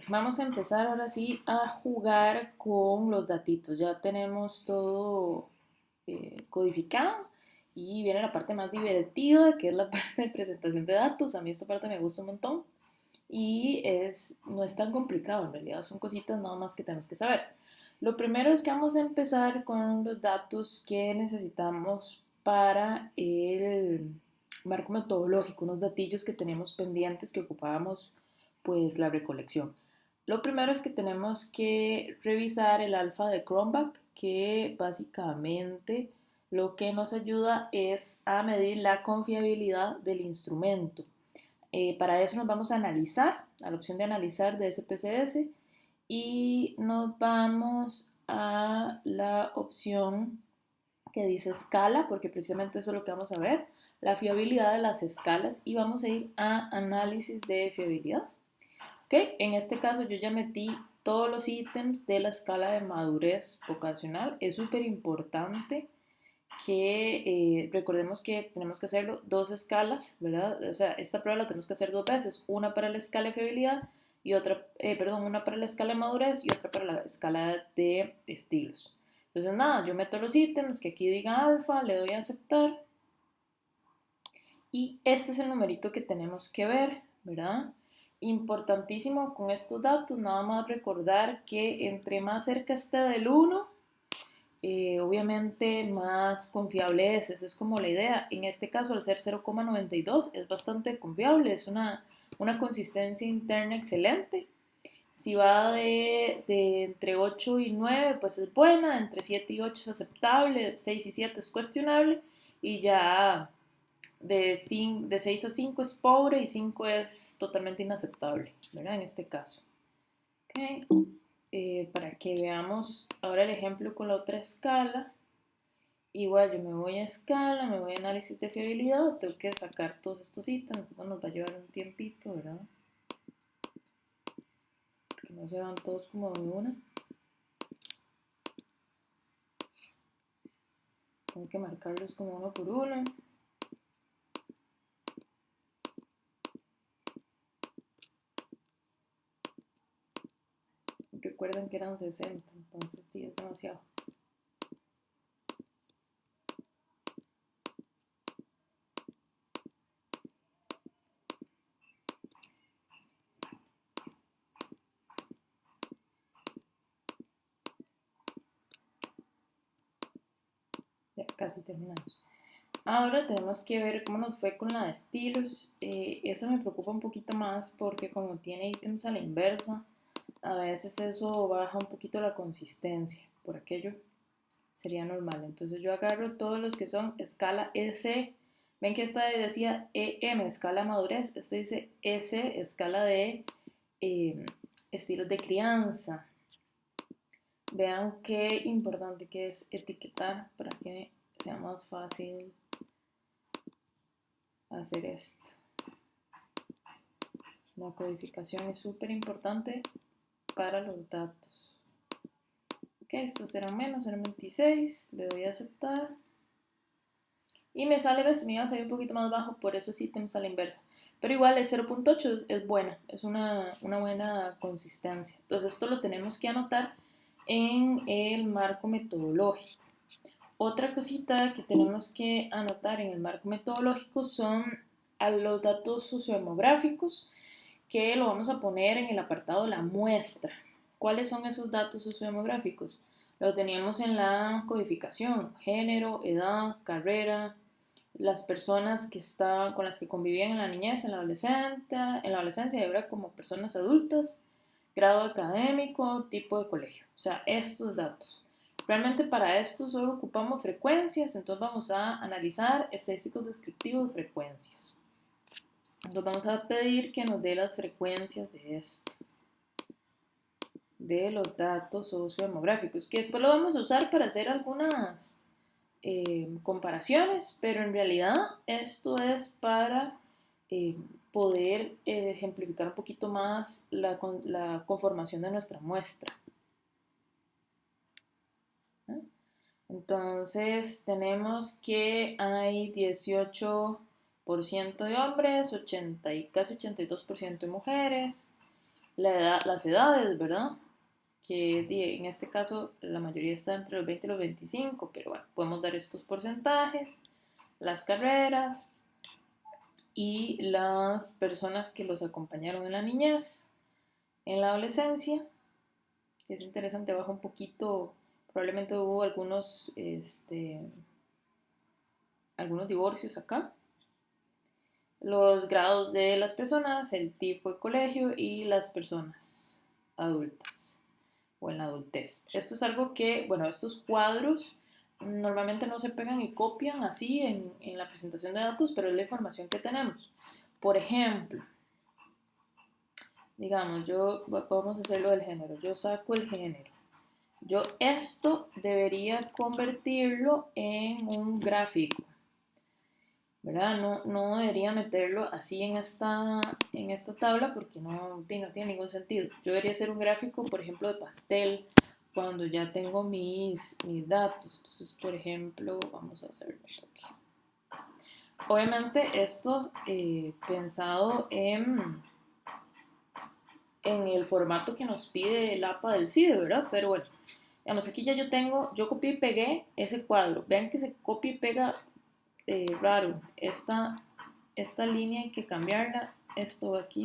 Vamos a empezar ahora sí a jugar con los datitos. Ya tenemos todo codificado y viene la parte más divertida, que es la parte de presentación de datos. A mí esta parte me gusta un montón y no es tan complicado en realidad, son cositas nada más que tenemos que saber. Lo primero es que vamos a empezar con los datos que necesitamos para el marco metodológico, unos datillos que tenemos pendientes que ocupábamos pues la recolección. Lo primero es que tenemos que revisar el alfa de Cronbach, que básicamente lo que nos ayuda es a medir la confiabilidad del instrumento. Para eso nos vamos a analizar, a la opción de analizar de SPSS y nos vamos a la opción que dice escala, porque precisamente eso es lo que vamos a ver, la fiabilidad de las escalas y vamos a ir a análisis de fiabilidad. ¿Okay? En este caso yo ya metí todos los ítems de la escala de madurez vocacional. Es súper importante que recordemos que tenemos que hacerlo dos escalas, ¿verdad? O sea, esta prueba la tenemos que hacer dos veces, una para la escala de fiabilidad y otra, una para la escala de madurez y otra para la escala de estilos. Entonces, nada, yo meto los ítems, que aquí diga alfa, le doy a aceptar y este es el numerito que tenemos que ver, ¿verdad? Importantísimo con estos datos, nada más recordar que entre más cerca esté del 1, obviamente más confiable es, esa es como la idea. En este caso, al ser 0,92 es bastante confiable, es una consistencia interna excelente. Si va de entre 8 y 9, pues es buena, entre 7 y 8 es aceptable, 6 y 7 es cuestionable, y ya de 6 a 5 es pobre y 5 es totalmente inaceptable, ¿verdad? En este caso. Okay. Para que veamos ahora el ejemplo con la otra escala. Igual yo me voy a escala, me voy a análisis de fiabilidad, tengo que sacar todos estos ítems, eso nos va a llevar un tiempito, ¿verdad? Que no se van todos como de una. Tengo que marcarlos como uno por uno. Recuerden que eran 60, entonces sí, es demasiado. Ya casi terminamos. Ahora tenemos que ver cómo nos fue con la de estilos. Esa me preocupa un poquito más porque como tiene ítems a la inversa, a veces eso baja un poquito la consistencia. Por aquello sería normal. Entonces yo agarro todos los que son escala S. Ven que esta decía EM, escala madurez. Este dice S, escala de estilos de crianza. Vean qué importante que es etiquetar para que sea más fácil hacer esto. La codificación es súper importante para los datos. Ok, estos serán menos, serán 26. Le doy a aceptar. Y me sale, ves, me iba a salir un poquito más bajo por esos ítems a la inversa. Pero igual es 0.8, es buena, es una buena consistencia. Entonces esto lo tenemos que anotar en el marco metodológico. Otra cosita que tenemos que anotar en el marco metodológico son a los datos sociodemográficos, que lo vamos a poner en el apartado de la muestra. ¿Cuáles son esos datos sociodemográficos? Lo teníamos en la codificación: género, edad, carrera, las personas que estaban, con las que convivían en la niñez, en la adolescencia y ahora como personas adultas, grado académico, tipo de colegio. O sea, estos datos. Realmente para esto solo ocupamos frecuencias, entonces vamos a analizar estadísticos descriptivos de frecuencias. Entonces vamos a pedir que nos dé las frecuencias de esto, de los datos sociodemográficos, que después lo vamos a usar para hacer algunas comparaciones, pero en realidad esto es para poder ejemplificar un poquito más la conformación de nuestra muestra. Entonces tenemos que hay 18% de hombres, 80 y casi 82% de mujeres. las edades, ¿verdad? Que en este caso la mayoría está entre los 20 y los 25, pero bueno, podemos dar estos porcentajes, las carreras y las personas que los acompañaron en la niñez, en la adolescencia. Es interesante, baja un poquito, probablemente hubo algunos divorcios acá. Los grados de las personas, el tipo de colegio y las personas adultas o en la adultez. Esto es algo que, bueno, estos cuadros normalmente no se pegan y copian así en la presentación de datos, pero es la información que tenemos. Por ejemplo, digamos, vamos a hacerlo del género. Yo saco el género. Yo esto debería convertirlo en un gráfico, ¿verdad? No debería meterlo así en esta tabla porque no tiene ningún sentido. Yo debería hacer un gráfico, por ejemplo, de pastel cuando ya tengo mis datos. Entonces, por ejemplo, vamos a hacerlo aquí. Obviamente esto pensado en el formato que nos pide el APA del CIDE, ¿verdad? Pero bueno, digamos, aquí ya yo copié y pegué ese cuadro. Vean que se copia y pega raro. Esta línea hay que cambiarla. Esto de aquí,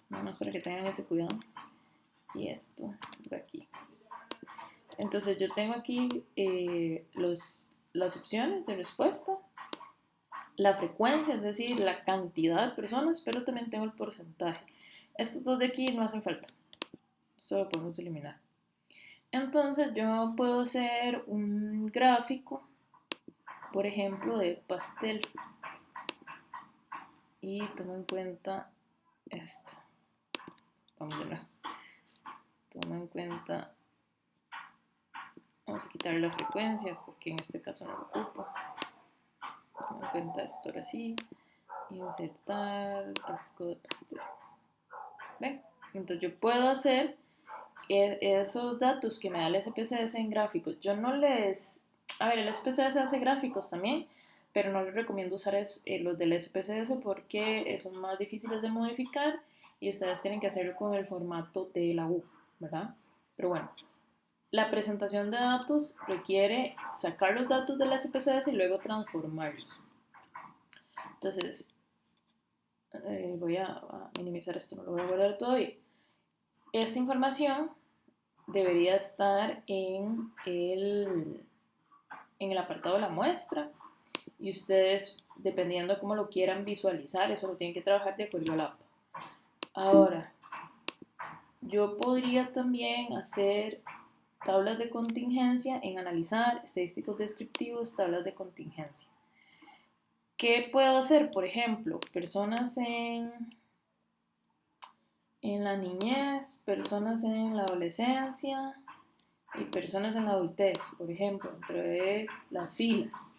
nada más para que tengan ese cuidado. Y esto de aquí. Entonces yo tengo aquí las opciones de respuesta, la frecuencia, es decir, la cantidad de personas, pero también tengo el porcentaje. Estos dos de aquí no hacen falta. Esto lo podemos eliminar. Entonces yo puedo hacer un gráfico, por ejemplo, de pastel. Y tomo en cuenta esto. Vamos de nuevo. Tomo en cuenta. Vamos a quitar la frecuencia porque en este caso no lo ocupo. Tomo en cuenta esto ahora sí. Insertar gráfico de pastel. ¿Ven? Entonces yo puedo hacer esos datos que me da el SPSS en gráficos. Yo no les... A ver, el SPSS hace gráficos también, pero no les recomiendo usar los del SPSS porque son más difíciles de modificar y ustedes tienen que hacerlo con el formato de la U, ¿verdad? Pero bueno, la presentación de datos requiere sacar los datos del SPSS y luego transformarlos. Entonces, voy a minimizar esto, no lo voy a guardar todavía. Esta información debería estar en el apartado de la muestra y ustedes, dependiendo de cómo lo quieran visualizar, eso lo tienen que trabajar de acuerdo al APA. Ahora, yo podría también hacer tablas de contingencia en analizar, estadísticos descriptivos, tablas de contingencia. ¿Qué puedo hacer? Por ejemplo, personas en la niñez, personas en la adolescencia y personas en la adultez, por ejemplo, entre las filas.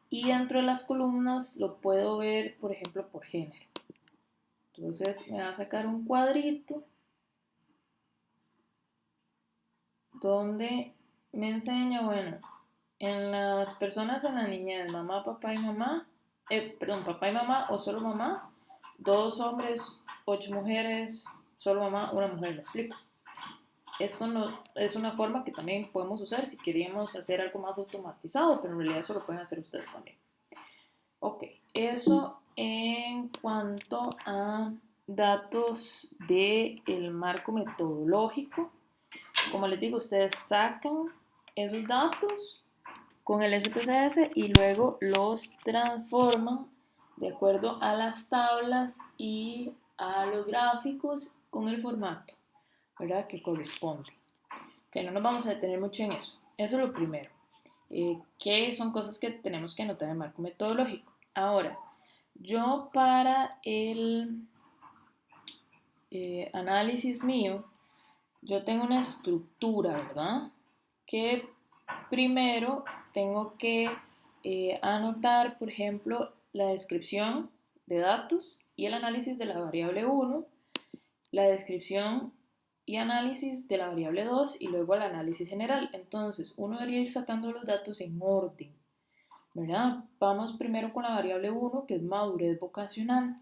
Y dentro de las columnas lo puedo ver, por ejemplo, por género. Entonces me va a sacar un cuadrito donde me enseña, bueno, en las personas en la niñez, mamá, papá y mamá, papá y mamá o solo mamá, 2 hombres, 8 mujeres, solo mamá, una mujer, ¿me explico? Eso no, es una forma que también podemos usar si queríamos hacer algo más automatizado, pero en realidad eso lo pueden hacer ustedes también. Ok, eso en cuanto a datos del marco metodológico. Como les digo, ustedes sacan esos datos con el SPSS y luego los transforman de acuerdo a las tablas y a los gráficos con el formato, ¿verdad?, que corresponde. Que no nos vamos a detener mucho en eso. Eso es lo primero. Que son cosas que tenemos que anotar en el marco metodológico. Ahora, yo para el análisis mío, yo tengo una estructura, ¿verdad? Que primero tengo que anotar, por ejemplo, la descripción de datos y el análisis de la variable 1, la descripción y análisis de la variable 2 y luego el análisis general. Entonces, uno debería ir sacando los datos en orden, ¿verdad? Vamos primero con la variable 1, que es madurez vocacional.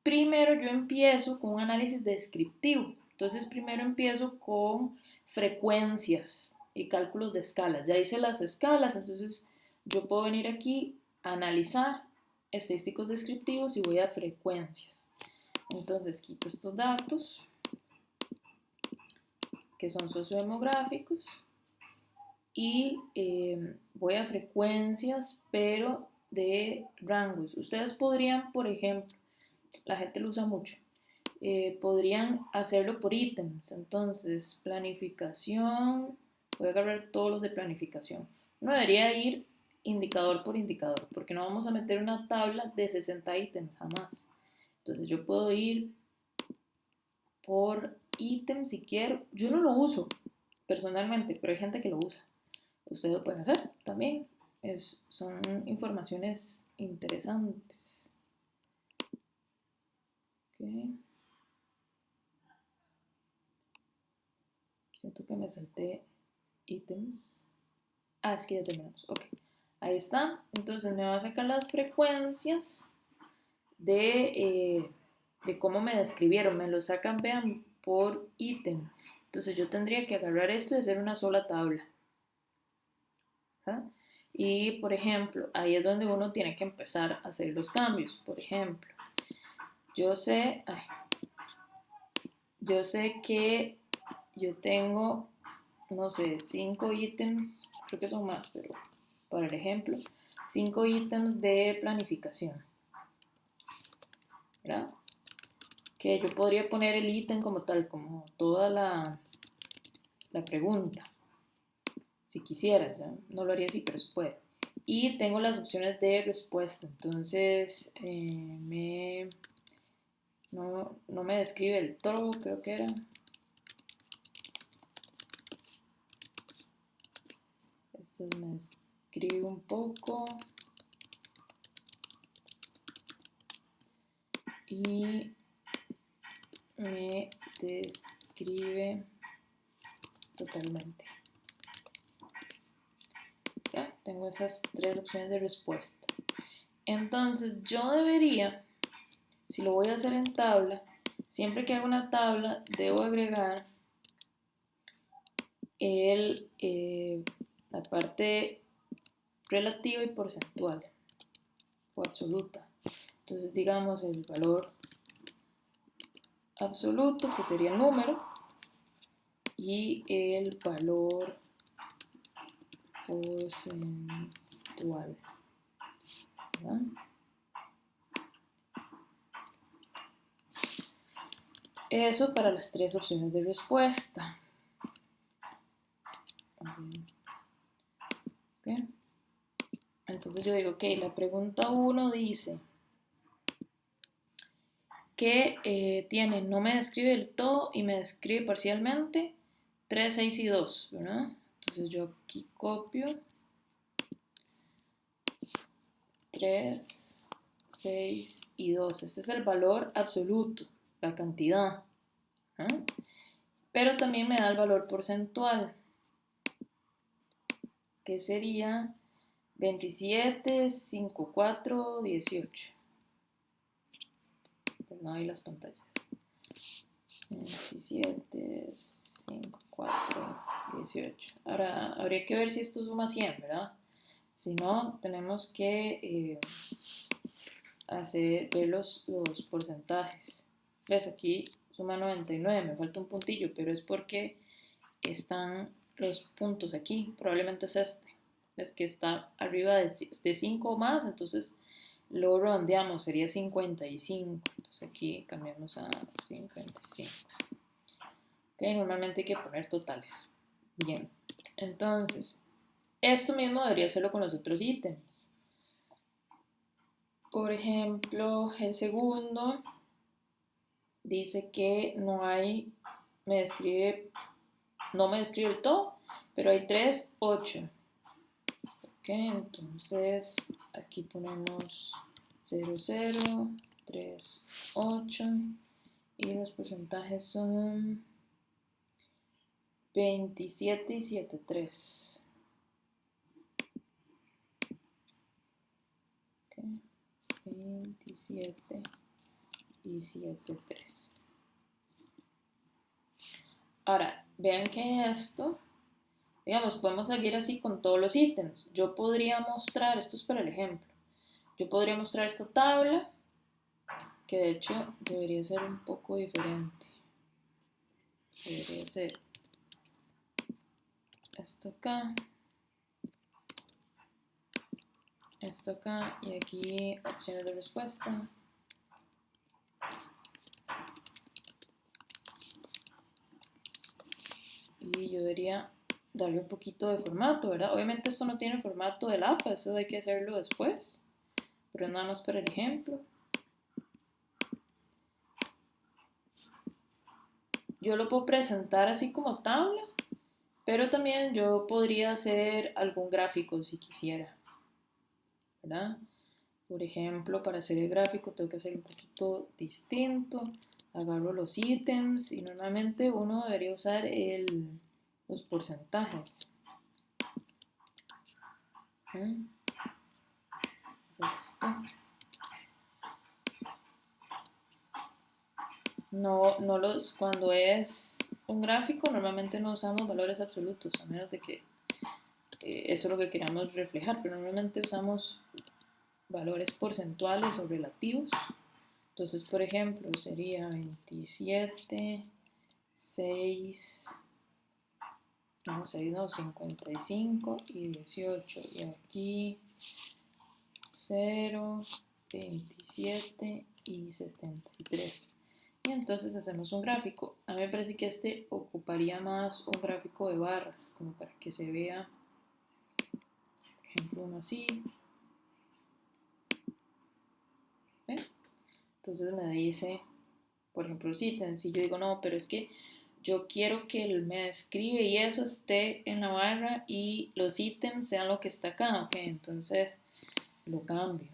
primero yo empiezo con un análisis descriptivo. Entonces primero empiezo con frecuencias y cálculos de escalas. Ya hice las escalas, entonces yo puedo venir aquí a analizar estadísticos descriptivos y voy a frecuencias. Entonces quito estos datos que son sociodemográficos y voy a frecuencias, pero de rangos. Ustedes podrían, por ejemplo, la gente lo usa mucho, podrían hacerlo por ítems. Entonces, planificación, voy a agarrar todos los de planificación. No debería ir indicador por indicador, porque no vamos a meter una tabla de 60 ítems jamás. Entonces, yo puedo ir por ítem si quiero. Yo no lo uso personalmente, pero hay gente que lo usa. Ustedes lo pueden hacer también. Son informaciones interesantes. Okay. Siento que me salté ítems. Es que ya terminamos. Ok. Ahí está. Entonces me va a sacar las frecuencias de cómo me describieron. Me lo sacan, vean, por ítem. Entonces yo tendría que agarrar esto y hacer una sola tabla. ¿Ah? Y por ejemplo, ahí es donde uno tiene que empezar a hacer los cambios. Por ejemplo, yo sé que yo tengo, no sé, 5 ítems, creo que son más, pero para el ejemplo, 5 ítems de planificación, ¿verdad? Que yo podría poner el ítem como tal, como toda la pregunta, si quisiera, ya no lo haría así, pero se puede. Y tengo las opciones de respuesta, entonces no me describe el todo, creo que era. Este me describe un poco. Y me describe totalmente. ¿Ya? Tengo esas 3 opciones de respuesta. Entonces yo debería, si lo voy a hacer en tabla, siempre que haga una tabla debo agregar la parte relativa y porcentual o absoluta. Entonces digamos el valor absoluto, que sería el número, y el valor porcentual. ¿Verdad? Eso para las 3 opciones de respuesta. Bien. Entonces yo digo, ok, la pregunta 1 dice que tiene, no me describe del todo y me describe parcialmente 3, 6 y 2, ¿verdad? Entonces yo aquí copio 3, 6 y 2. Este es el valor absoluto, la cantidad. Pero también me da el valor porcentual, que sería 27, 5, 4, 18. Perdón, ahí las pantallas. 27, 5, 4, 18. Ahora, habría que ver si esto suma 100, ¿verdad? Si no, tenemos que ver los porcentajes. ¿Ves? Aquí suma 99, me falta un puntillo, pero es porque están los puntos aquí. Probablemente es este. Es que está arriba de 5 o más, entonces lo redondeamos, sería 55. Entonces aquí cambiamos a 55. Okay, normalmente hay que poner totales. Bien, entonces, esto mismo debería hacerlo con los otros ítems. Por ejemplo, el segundo dice que no me describe el todo, pero hay 3, 8. Ok, entonces aquí ponemos 0, 0, 3, 8 y los porcentajes son 27 y 7, 3. Okay. 27 y 7,3. Ahora, vean que esto, digamos, podemos seguir así con todos los ítems. Yo podría mostrar, esto es para el ejemplo, yo podría mostrar esta tabla, que de hecho debería ser un poco diferente. Debería ser esto acá y aquí opciones de respuesta. Y yo debería darle un poquito de formato, ¿verdad? Obviamente esto no tiene formato del app, eso hay que hacerlo después, pero nada más para el ejemplo. Yo lo puedo presentar así como tabla, pero también yo podría hacer algún gráfico si quisiera, ¿verdad? Por ejemplo, para hacer el gráfico tengo que hacer un poquito distinto. Agarro los ítems y normalmente uno debería usar los porcentajes. Cuando es un gráfico normalmente no usamos valores absolutos, a menos de que eso es lo que queramos reflejar, pero normalmente usamos valores porcentuales o relativos. Entonces, por ejemplo, sería 27, 6, no, 6 no, 55 y 18. Y aquí 0, 27 y 73. Y entonces hacemos un gráfico. A mí me parece que este ocuparía más un gráfico de barras, como para que se vea, por ejemplo, uno así. ¿Ven? Entonces me dice, por ejemplo, los ítems. Si yo digo, no, pero es que yo quiero que me escribe y eso esté en la barra y los ítems sean lo que está acá, ok, entonces lo cambio.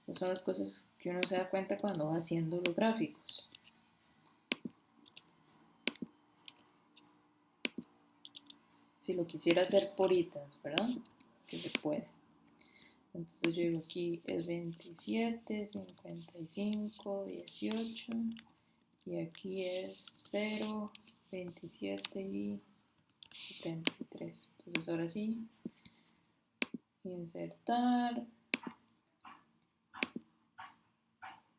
Esas son las cosas que uno se da cuenta cuando va haciendo los gráficos. Si lo quisiera hacer por ítems, ¿verdad? Que se puede. Entonces yo digo aquí es 27, 55, 18 y aquí es 0, 27 y 73. Entonces ahora sí, insertar.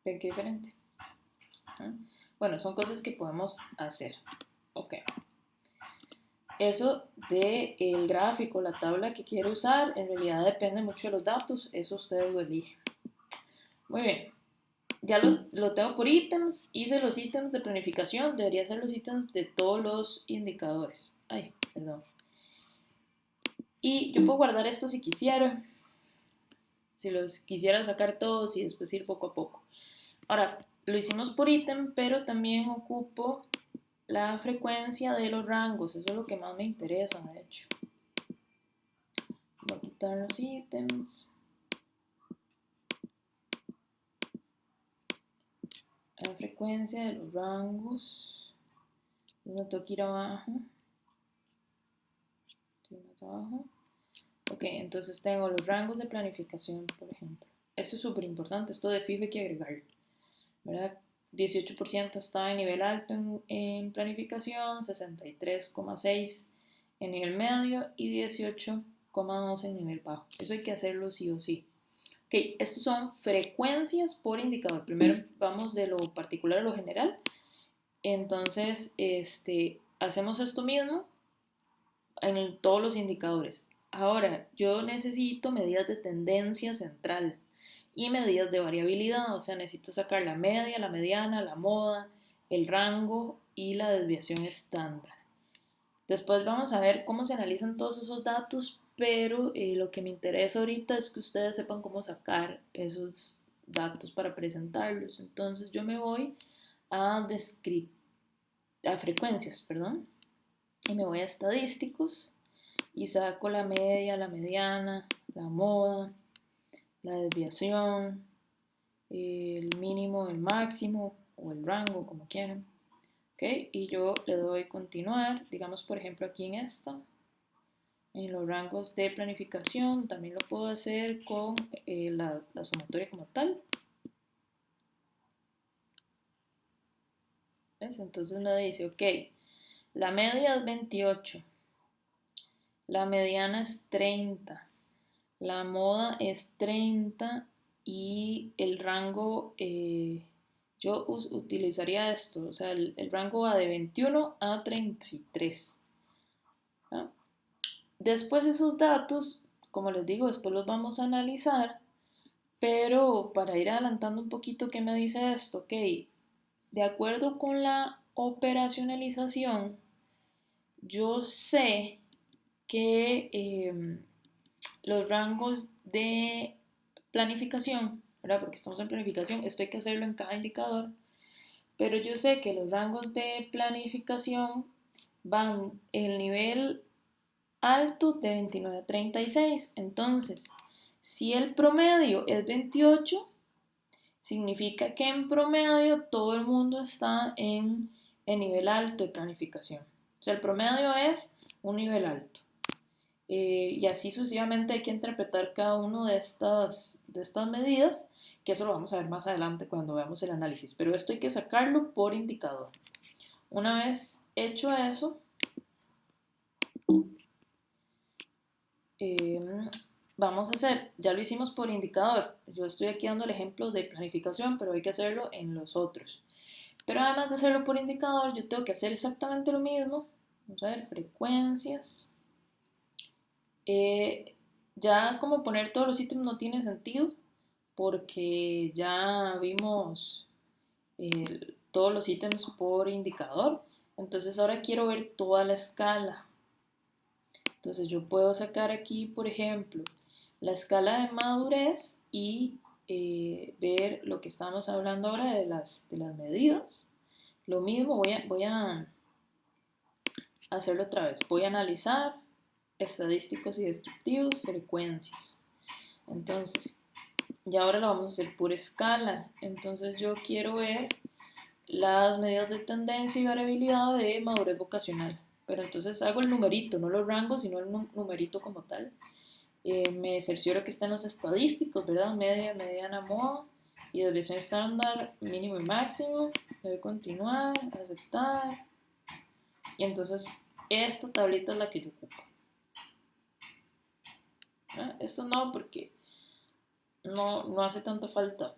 ¿Ven qué diferente? Bueno, son cosas que podemos hacer. Ok. Eso del gráfico, la tabla que quiero usar, en realidad depende mucho de los datos. Eso ustedes lo eligen. Muy bien. Ya lo tengo por ítems. Hice los ítems de planificación. Debería ser los ítems de todos los indicadores. Ay, perdón. Y yo puedo guardar esto si quisiera. Si los quisiera sacar todos y después ir poco a poco. Ahora, lo hicimos por ítem, pero también ocupo la frecuencia de los rangos. Eso es lo que más me interesa, de hecho. Voy a quitar los ítems. La frecuencia de los rangos. No tengo que ir abajo. Estoy más abajo. Ok, entonces tengo los rangos de planificación, por ejemplo. Eso es súper importante. Esto de fijo hay que agregarlo, ¿verdad? 18% está en nivel alto en planificación, 63,6% en nivel medio y 18,2% en nivel bajo. Eso hay que hacerlo sí o sí. Ok, estos son frecuencias por indicador. Primero vamos de lo particular a lo general. Entonces, hacemos esto mismo en todos los indicadores. Ahora, yo necesito medidas de tendencia central y medidas de variabilidad, o sea, necesito sacar la media, la mediana, la moda, el rango y la desviación estándar. Después vamos a ver cómo se analizan todos esos datos, pero lo que me interesa ahorita es que ustedes sepan cómo sacar esos datos para presentarlos. Entonces yo me voy a, a frecuencias, perdón, y me voy a estadísticos y saco la media, la mediana, la moda, la desviación, el mínimo, el máximo o el rango, como quieran. ¿Okay? Y yo le doy continuar, digamos por ejemplo aquí en esta, en los rangos de planificación, también lo puedo hacer con la sumatoria como tal. ¿Ves? Entonces me dice, ok, la media es 28, la mediana es 30, la moda es 30 y el rango, yo utilizaría esto, o sea, el rango va de 21 a 33. ¿Ah? Después esos datos, como les digo, después los vamos a analizar, pero para ir adelantando un poquito, ¿qué me dice esto? Ok, de acuerdo con la operacionalización, yo sé que los rangos de planificación, ¿verdad? Porque estamos en planificación, esto hay que hacerlo en cada indicador, pero yo sé que los rangos de planificación van el nivel alto de 29 a 36. Entonces, si el promedio es 28, significa que en promedio todo el mundo está en el nivel alto de planificación. O sea, el promedio es un nivel alto. Y así sucesivamente hay que interpretar cada una de estas medidas, que eso lo vamos a ver más adelante cuando veamos el análisis. Pero esto hay que sacarlo por indicador. Una vez hecho eso, vamos a hacer, ya lo hicimos por indicador. Yo estoy aquí dando el ejemplo de planificación, pero hay que hacerlo en los otros. Pero además de hacerlo por indicador, yo tengo que hacer exactamente lo mismo. Vamos a ver, frecuencias. Ya como poner todos los ítems no tiene sentido porque ya vimos todos los ítems por indicador. Entonces ahora quiero ver toda la escala. Entonces yo puedo sacar aquí, por ejemplo, la escala de madurez y ver lo que estamos hablando ahora de las medidas. Lo mismo, voy a hacerlo otra vez. Voy a analizar estadísticos y descriptivos, frecuencias. Entonces, y ahora lo vamos a hacer por escala. Entonces yo quiero ver las medidas de tendencia y variabilidad de madurez vocacional. Pero entonces hago el numerito, no los rangos, sino el numerito como tal. Me cercioro que estén los estadísticos, ¿verdad? Media, mediana, moda. Y desviación estándar, mínimo y máximo. Debe continuar, aceptar. Y entonces esta tablita es la que yo ocupo. Esto no, porque no hace tanta falta.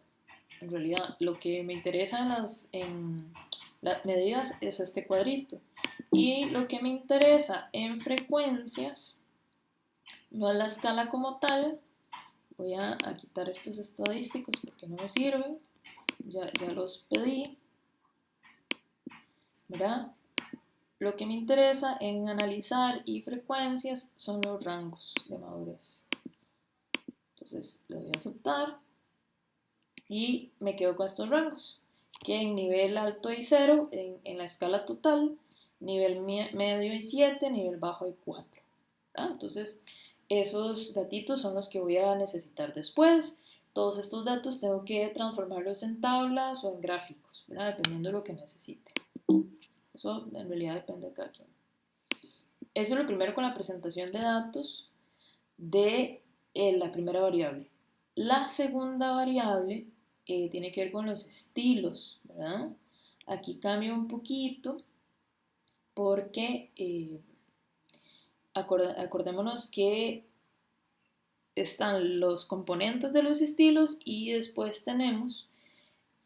En realidad, lo que me interesa en las medidas es este cuadrito. Y lo que me interesa en frecuencias no es la escala como tal. Voy a quitar estos estadísticos porque no me sirven. Ya los pedí. ¿Verdad? Lo que me interesa en analizar y frecuencias son los rangos de madurez. Entonces le voy a aceptar y me quedo con estos rangos, que en nivel alto hay 0 en la escala total, nivel medio hay 7, nivel bajo hay 4. Entonces esos datitos son los que voy a necesitar después. Todos estos datos tengo que transformarlos en tablas o en gráficos, ¿verdad? Dependiendo de lo que necesite. Eso en realidad depende de cada quien. Eso es lo primero con la presentación de datos de la primera variable. La segunda variable tiene que ver con los estilos, ¿verdad? Aquí cambia un poquito porque acordémonos que están los componentes de los estilos y después tenemos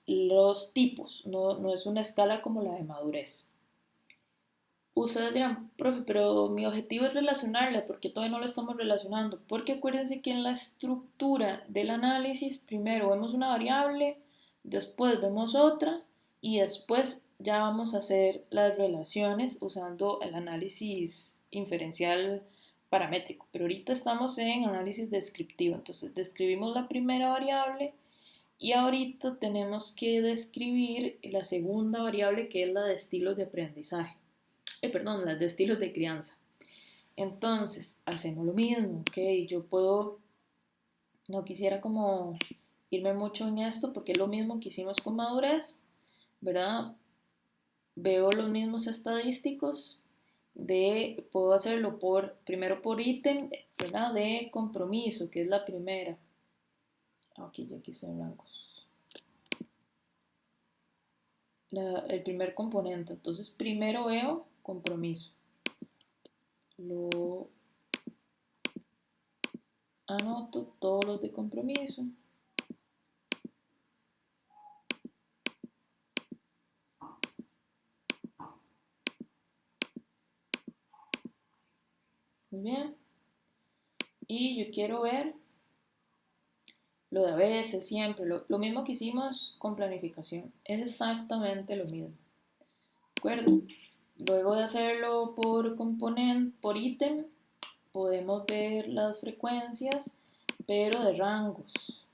los tipos, no es una escala como la de madurez. Ustedes dirán, profe, pero mi objetivo es relacionarla, porque todavía no lo estamos relacionando. Porque acuérdense que en la estructura del análisis, primero vemos una variable, después vemos otra y después ya vamos a hacer las relaciones usando el análisis inferencial paramétrico. Pero ahorita estamos en análisis descriptivo, entonces describimos la primera variable y ahorita tenemos que describir la segunda variable que es la de estilos de aprendizaje. Las de estilos de crianza. Entonces, hacemos lo mismo, ¿ok? Yo no quisiera como irme mucho en esto porque es lo mismo que hicimos con madurez, ¿verdad? Veo los mismos estadísticos puedo hacerlo primero por ítem, ¿verdad? De compromiso, que es la primera. Aquí son blancos. el primer componente. Entonces primero veo compromiso. Lo anoto todos los de compromiso. Muy bien. Y yo quiero ver lo de a veces, siempre, lo mismo que hicimos con planificación. Es exactamente lo mismo. ¿De acuerdo? Luego de hacerlo por componente, por ítem, podemos ver las frecuencias, pero de rangos.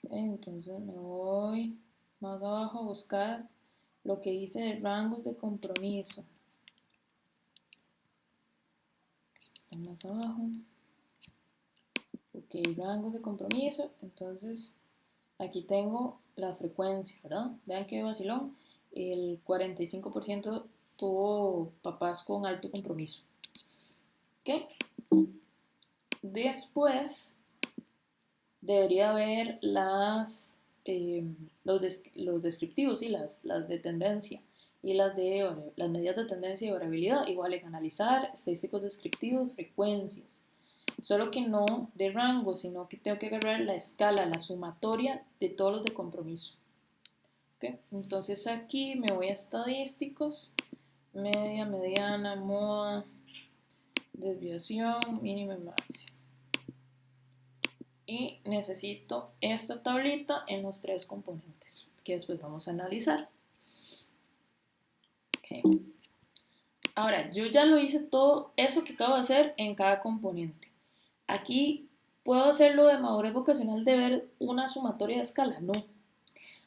Entonces me voy más abajo a buscar lo que hice de rangos de compromiso. Está más abajo. Ok, rangos de compromiso. Entonces aquí tengo la frecuencia, ¿verdad? Vean qué vacilón. El 45% tuvo papás con alto compromiso. ¿Ok? Después debería haber los descriptivos, ¿sí? las de tendencia y las medidas de tendencia y variabilidad, igual en analizar, estadísticos descriptivos, frecuencias. Solo que no de rango, sino que tengo que agarrar la escala, la sumatoria de todos los de compromiso. ¿Okay? Entonces aquí me voy a estadísticos, media, mediana, moda, desviación, mínima y máxima. Y necesito esta tablita en los tres componentes que después vamos a analizar. Okay. Ahora, yo ya lo hice todo eso que acabo de hacer en cada componente. Aquí puedo hacerlo de madurez vocacional de ver una sumatoria de escala, no.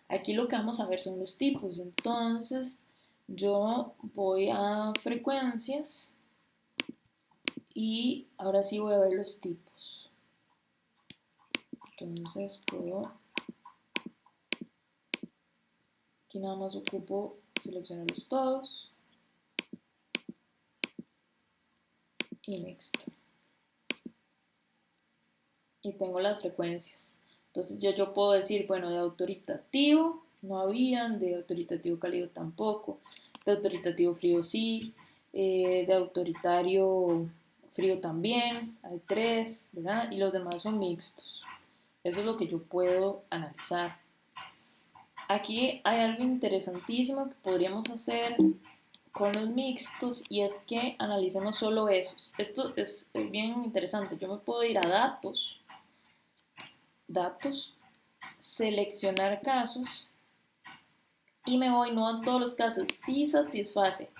Aquí lo que vamos a ver son los tipos. Entonces, yo voy a frecuencias y ahora sí voy a ver los tipos. Entonces, puedo, aquí nada más ocupo seleccionarlos todos y mixto. Y tengo las frecuencias. Entonces yo puedo decir, bueno, de autoritativo no habían, de autoritativo cálido tampoco, de autoritativo frío sí, de autoritario frío también, hay 3, ¿verdad? Y los demás son mixtos. Eso es lo que yo puedo analizar. Aquí hay algo interesantísimo que podríamos hacer con los mixtos y es que analicemos solo esos. Esto es bien interesante. Yo me puedo ir a datos, seleccionar casos y me voy no a todos los casos, si satisface.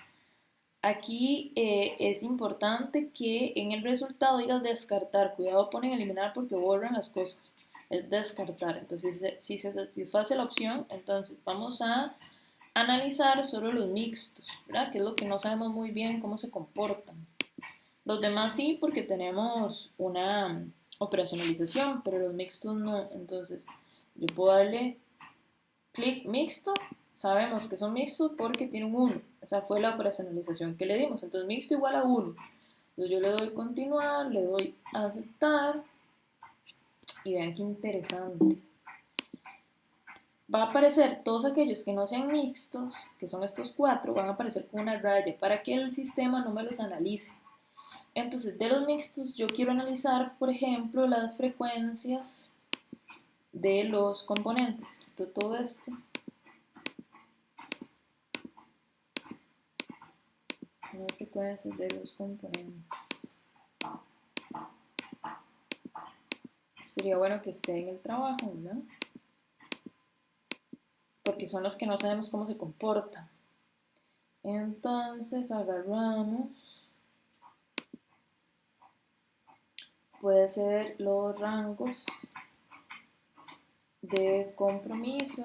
Aquí es importante que en el resultado digas descartar, cuidado ponen eliminar porque borran las cosas, es descartar. Entonces si se satisface la opción, entonces vamos a analizar solo los mixtos, ¿verdad? Que es lo que no sabemos muy bien cómo se comportan. Los demás sí porque tenemos una operacionalización, pero los mixtos no. Entonces yo puedo darle clic mixto, sabemos que son mixtos porque tiene un 1. Esa fue la operacionalización que le dimos. Entonces mixto igual a 1. Entonces yo le doy continuar, le doy aceptar y vean qué interesante. Va a aparecer todos aquellos que no sean mixtos, que son estos 4, van a aparecer con una raya para que el sistema no me los analice. Entonces, de los mixtos, yo quiero analizar, por ejemplo, las frecuencias de los componentes. Quito todo esto. Las frecuencias de los componentes. Sería bueno que esté en el trabajo, ¿verdad? Porque son los que no sabemos cómo se comportan. Entonces, agarramos. Puede ser los rangos de compromiso,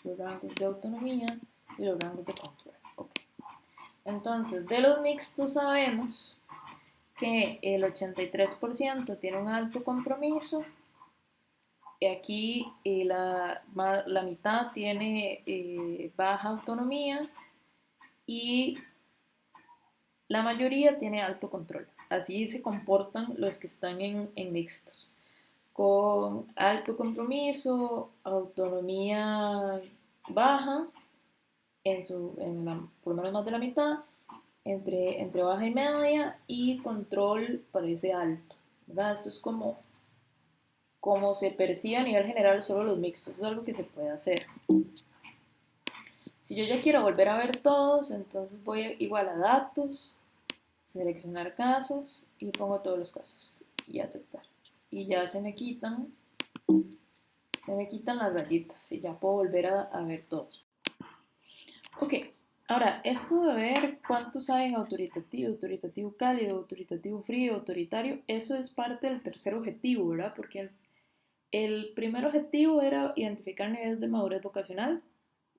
los rangos de autonomía y los rangos de control. Okay. Entonces, de los mixtos sabemos que el 83% tiene un alto compromiso. Aquí la mitad tiene baja autonomía y la mayoría tiene alto control. Así se comportan los que están en mixtos. con alto compromiso, autonomía baja, por lo menos más de la mitad, entre baja y media, y control parece alto, ¿verdad? Esto es como se percibe a nivel general solo los mixtos, es algo que se puede hacer. Si yo ya quiero volver a ver todos, entonces voy igual a datos, seleccionar casos y pongo todos los casos y aceptar. Y ya se me quitan las rayitas y ya puedo volver a ver todos. Ok, ahora esto de ver cuántos hay en autoritativo, autoritativo cálido, autoritativo frío, autoritario, eso es parte del tercer objetivo, ¿verdad? Porque el primer objetivo era identificar niveles de madurez vocacional,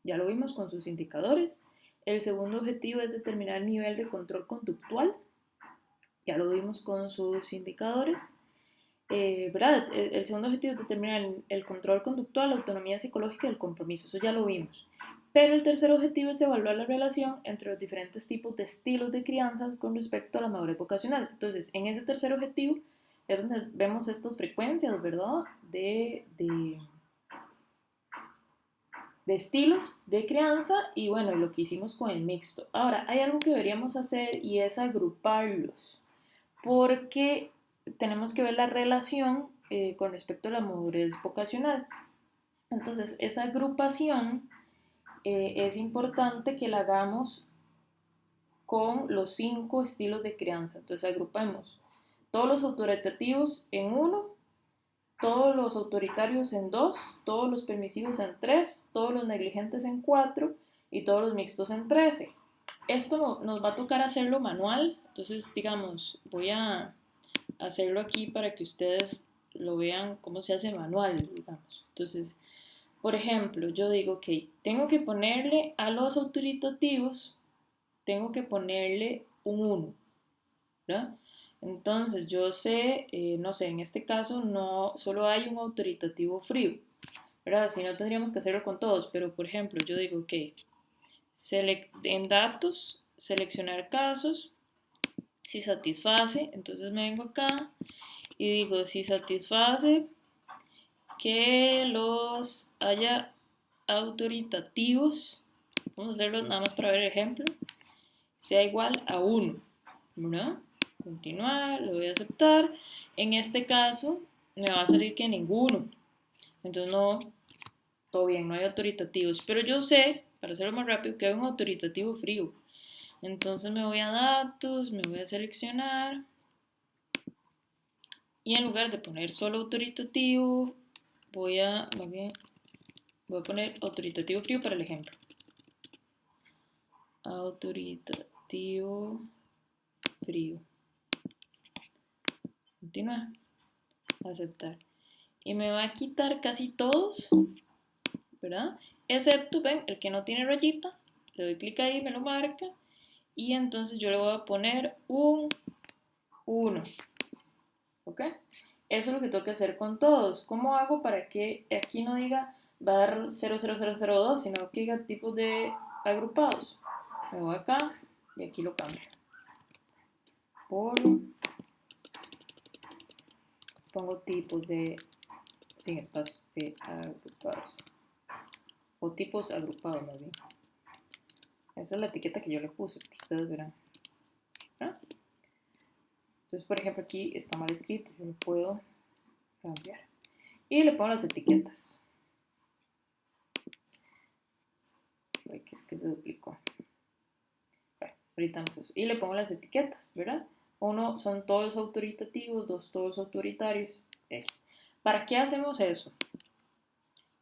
ya lo vimos con sus indicadores. El segundo objetivo es determinar el nivel de control conductual, ya lo vimos con sus indicadores. ¿Verdad? El segundo objetivo es determinar el control conductual, la autonomía psicológica y el compromiso, eso ya lo vimos. Pero el tercer objetivo es evaluar la relación entre los diferentes tipos de estilos de crianza con respecto a la madurez vocacional. Entonces, en ese tercer objetivo es donde vemos estas frecuencias, ¿verdad? De estilos de crianza y bueno, lo que hicimos con el mixto. Ahora, hay algo que deberíamos hacer y es agruparlos, porque tenemos que ver la relación con respecto a la madurez vocacional. Entonces, esa agrupación es importante que la hagamos con los 5 estilos de crianza. Entonces, agrupemos todos los autoritativos en 1, todos los autoritarios en 2, todos los permisivos en 3, todos los negligentes en 4 y todos los mixtos en 13. Esto nos va a tocar hacerlo manual, entonces digamos, voy a hacerlo aquí para que ustedes lo vean cómo se hace manual, digamos. Entonces, por ejemplo, yo digo, ok, tengo que ponerle a los autoritativos, tengo que ponerle un 1, ¿verdad? Entonces yo sé, no sé, en este caso no solo hay un autoritativo frío, ¿verdad? Si no tendríamos que hacerlo con todos, pero por ejemplo yo digo, ok, en datos, seleccionar casos, si satisface, entonces me vengo acá y digo si satisface que los haya autoritativos, vamos a hacerlo nada más para ver el ejemplo, sea igual a 1, ¿verdad? Continuar, lo voy a aceptar. En este caso me va a salir que ninguno, entonces no, todo bien, no hay autoritativos, pero yo sé, para hacerlo más rápido, que hay un autoritativo frío. Entonces me voy a datos, me voy a seleccionar y en lugar de poner solo autoritativo, voy a poner autoritativo frío para el ejemplo. Autoritativo frío. Continuar. Aceptar. Y me va a quitar casi todos, ¿verdad? Excepto, ven, el que no tiene rayita. Le doy clic ahí, me lo marca. Y entonces yo le voy a poner un 1. ¿Ok? Eso es lo que tengo que hacer con todos. ¿Cómo hago para que aquí no diga va a dar 00002, sino que diga tipos de agrupados? Me voy acá y aquí lo cambio. Pongo tipos de, sin espacios, de agrupados. O tipos agrupados más bien. Esa es la etiqueta que yo le puse, ustedes verán. ¿Ah? Entonces, por ejemplo, aquí está mal escrito, yo lo puedo cambiar. Y le pongo las etiquetas. Ay, que es que se duplicó. Bueno, ahorita no eso. Y le pongo las etiquetas, ¿verdad? 1 son todos autoritativos, 2 todos autoritarios, X. ¿Para qué hacemos eso?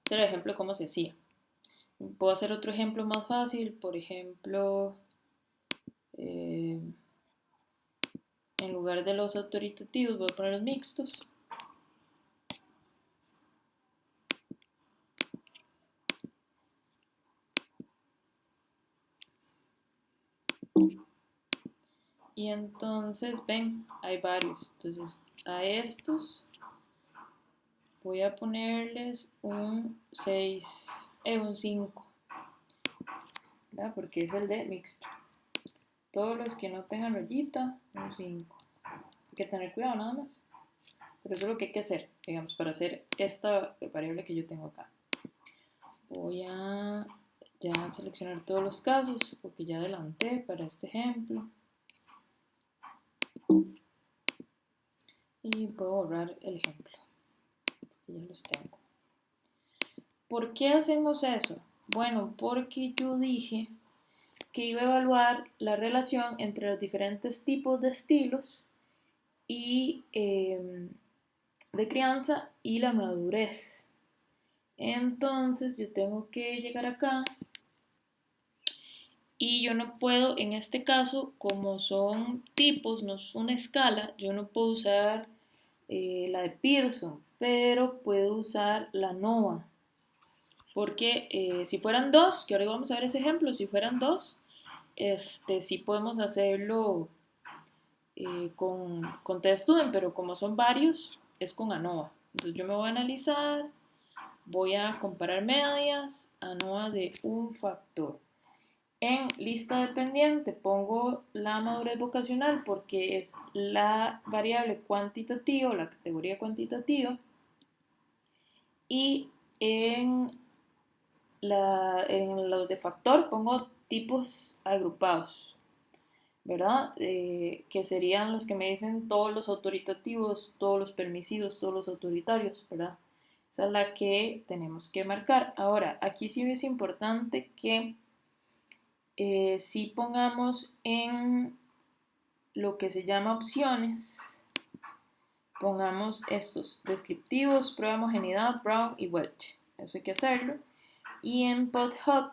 Este es el ejemplo de cómo se hacía. Puedo hacer otro ejemplo más fácil, por ejemplo, en lugar de los autoritativos voy a poner los mixtos. Y entonces, ven, hay varios. Entonces, a estos voy a ponerles un 6, un 5, ¿verdad? Porque es el de mixto. Todos los que no tengan rayita, un 5. Hay que tener cuidado nada más. Pero eso es lo que hay que hacer. digamos, para hacer esta variable que yo tengo acá. Voy a ya seleccionar todos los casos porque ya adelanté para este ejemplo. Y puedo borrar el ejemplo, porque ya los tengo. ¿Por qué hacemos eso? Bueno, porque yo dije que iba a evaluar la relación entre los diferentes tipos de estilos y de crianza y la madurez. Entonces yo tengo que llegar acá y yo no puedo, en este caso, como son tipos, no es una escala, yo no puedo usar la de Pearson, pero puedo usar la NOVA. Porque si fueran dos, que ahora vamos a ver ese ejemplo, si fueran dos, sí podemos hacerlo con TestStudent, pero como son varios, es con ANOVA. Entonces yo me voy a analizar, voy a comparar medias, ANOVA de un factor. En lista dependiente pongo la madurez vocacional porque es la variable cuantitativa, la categoría cuantitativa. Y en los de factor pongo tipos agrupados, ¿verdad? Que serían los que me dicen todos los autoritativos, todos los permisivos, todos los autoritarios, ¿verdad? Esa es la que tenemos que marcar. Ahora, aquí sí es importante que si pongamos en lo que se llama opciones, pongamos estos descriptivos, prueba de homogeneidad, Brown y Welch. Eso hay que hacerlo. Y en PodHub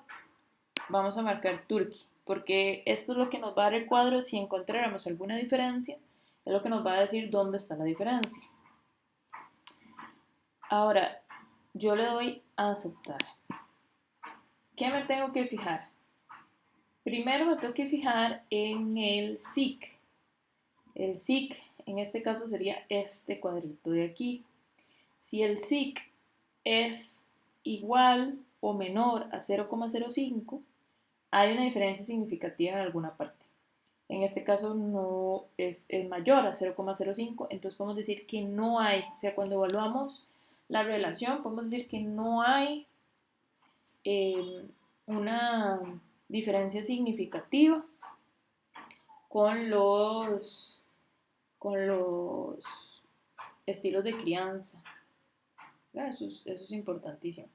vamos a marcar Turkey, porque esto es lo que nos va a dar el cuadro si encontráramos alguna diferencia, es lo que nos va a decir dónde está la diferencia. Ahora, yo le doy a aceptar. ¿Qué me tengo que fijar? Primero me tengo que fijar en el SIC. El SIC en este caso sería este cuadrito de aquí. Si el SIC es igual o menor a 0,05, hay una diferencia significativa en alguna parte. En este caso no es mayor a 0,05, entonces podemos decir que no hay, o sea, cuando evaluamos la relación, podemos decir que no hay una diferencia significativa con con los estilos de crianza. Eso es importantísimo.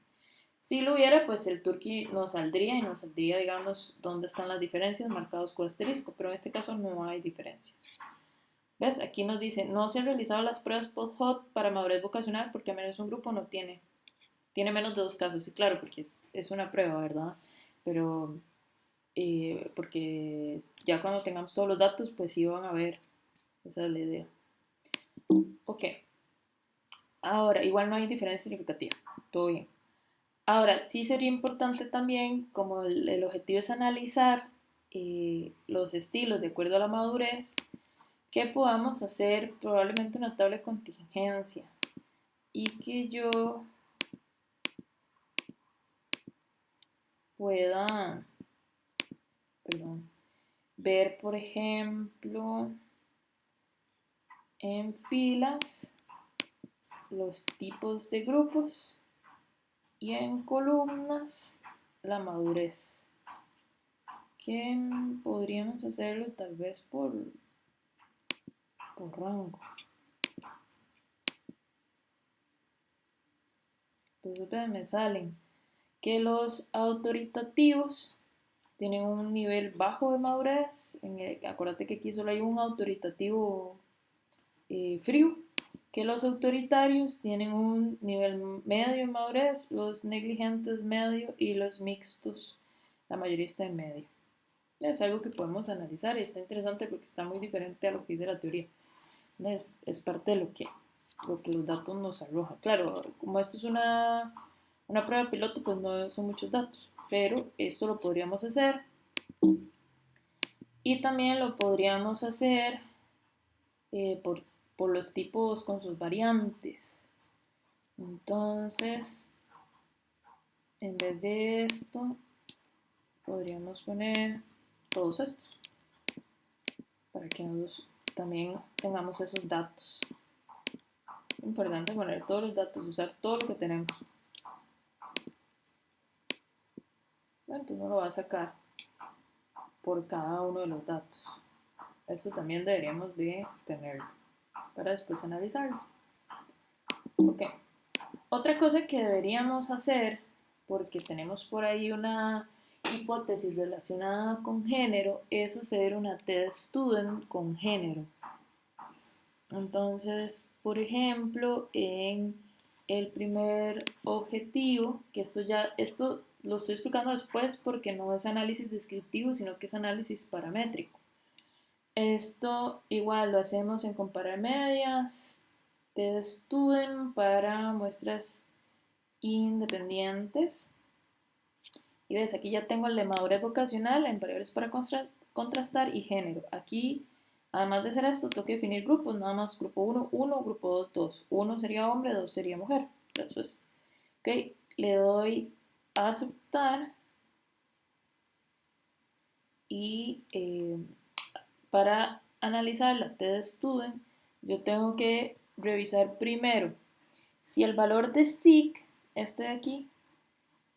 Si lo hubiera, pues el Turkey nos saldría y nos saldría, digamos, dónde están las diferencias marcados con asterisco, pero en este caso no hay diferencias. ¿Ves? Aquí nos dice, no se han realizado las pruebas post-hot para madurez vocacional porque al menos un grupo no tiene menos de 2 casos, y claro, porque es una prueba, ¿verdad? Pero porque ya cuando tengamos todos los datos, pues sí van a ver, esa es la idea. Ok, ahora, igual no hay diferencia significativa, todo bien. Ahora, sí sería importante también, como el objetivo es analizar los estilos de acuerdo a la madurez, que podamos hacer probablemente una tabla de contingencia y que yo pueda, ver, por ejemplo, en filas los tipos de grupos y en columnas la madurez. Que podríamos hacerlo tal vez por rango. Entonces me salen que los autoritativos tienen un nivel bajo de madurez. Acuérdate que aquí solo hay un autoritativo frío. Que los autoritarios tienen un nivel medio de madurez, los negligentes medio y los mixtos, la mayoría está en medio. Es algo que podemos analizar y está interesante porque está muy diferente a lo que dice la teoría. Es parte de lo que los datos nos arrojan. Claro, como esto es una prueba piloto, pues no son muchos datos, pero esto lo podríamos hacer y también lo podríamos hacer por los tipos con sus variantes. Entonces, en vez de esto, podríamos poner todos estos para que también tengamos esos datos. Importante poner todos los datos, usar todo lo que tenemos. Entonces uno lo va a sacar por cada uno de los datos. Esto también deberíamos de tenerlo para después analizarlo. Ok. Otra cosa que deberíamos hacer, porque tenemos por ahí una hipótesis relacionada con género, es hacer una TED-Student con género. Entonces, por ejemplo, en el primer objetivo, que esto lo estoy explicando después porque no es análisis descriptivo, sino que es análisis paramétrico. Esto igual lo hacemos en comparar medias, TED-Student para muestras independientes. Y ves, aquí ya tengo el de madurez vocacional en variables para contrastar y género. Aquí, además de hacer esto, tengo que definir grupos, nada más grupo 1, 1, grupo 2, 2. 1 sería hombre, 2 sería mujer. Eso es. Ok, le doy a aceptar y para analizar la TED-Student, yo tengo que revisar primero si el valor de SIG, este de aquí,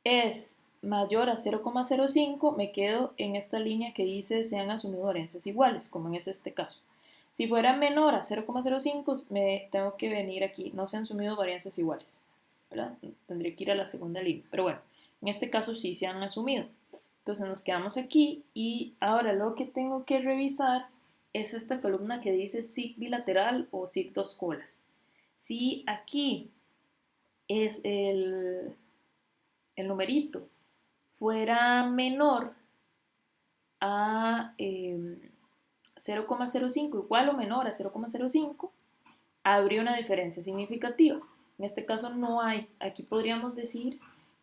es mayor a 0,05, me quedo en esta línea que dice se han asumido varianzas iguales, como en este caso. Si fuera menor a 0,05, me tengo que venir aquí, no se han asumido varianzas iguales, ¿verdad? Tendría que ir a la segunda línea, pero bueno, en este caso sí se han asumido. Entonces nos quedamos aquí y ahora lo que tengo que revisar es esta columna que dice SIG bilateral o SIG dos colas. Si aquí es el numerito fuera menor a 0,05, igual o menor a 0,05, habría una diferencia significativa. En este caso no hay. Aquí podríamos decir